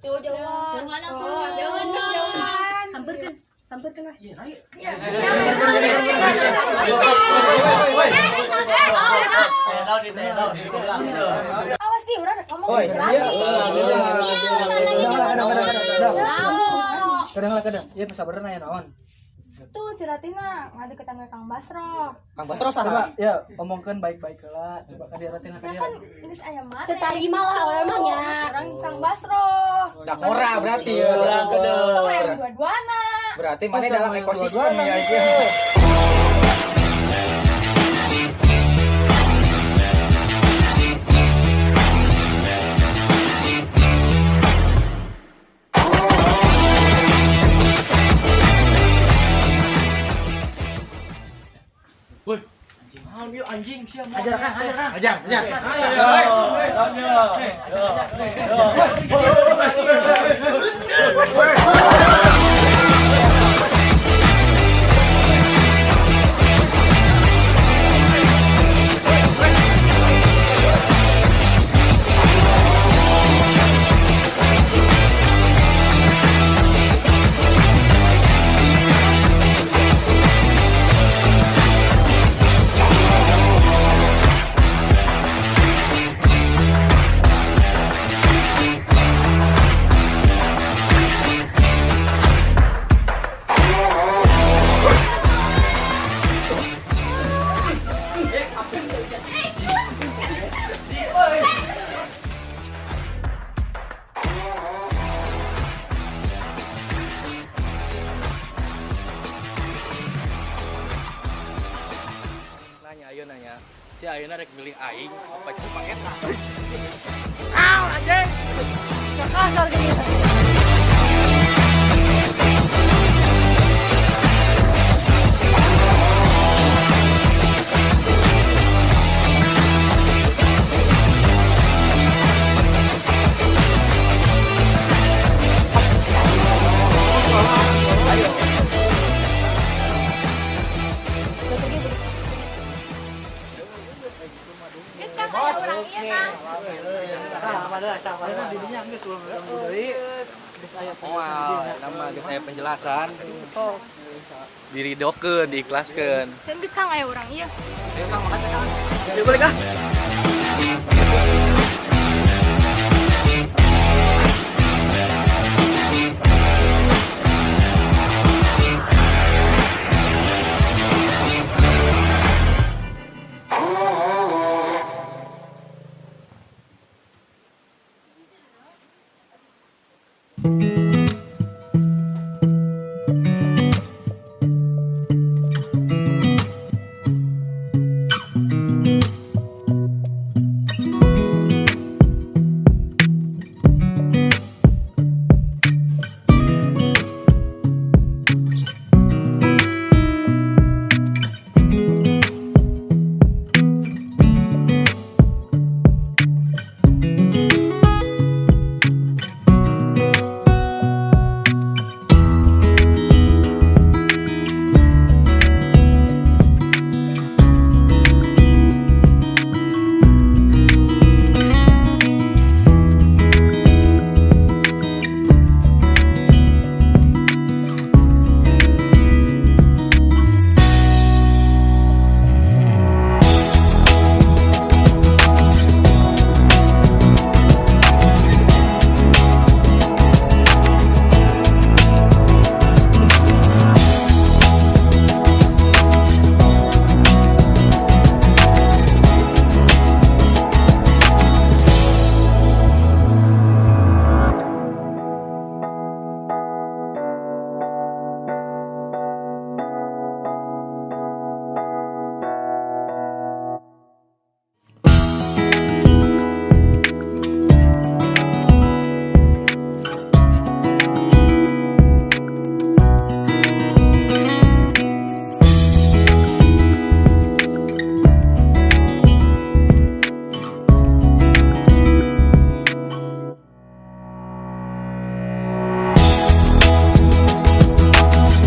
Jauh-jauhan. Jangan atuh, jangan dong. Samperkan lah. Awas sih, urang ngomong. Kadang-kadang, iya sabarna ya naon. Tuh si Ratina ngadeketan ke Kang Basro. Kang Basro saha? Ya, omongkeun baik-baik heula. Coba ka dia Ratina ka Ya dia. kan geus aya mah. Terima lah emangnya. Orang Kang Basro. Dakora berarti ya. Tuh yang dua-duana. Berarti mana dalam ekosistem ya aja. Anjing siap. Ajar Kang. Ajar. Nanya si ayeuna rek milih aing supaya cepat eta. Kasar gitu. Nama geus aya penjelasan. Diridokeun, diikhlaskeun. Dan geus Kang aya urang ieu. Ayo Kang makan Kang. Yuk balik ah. Thank you.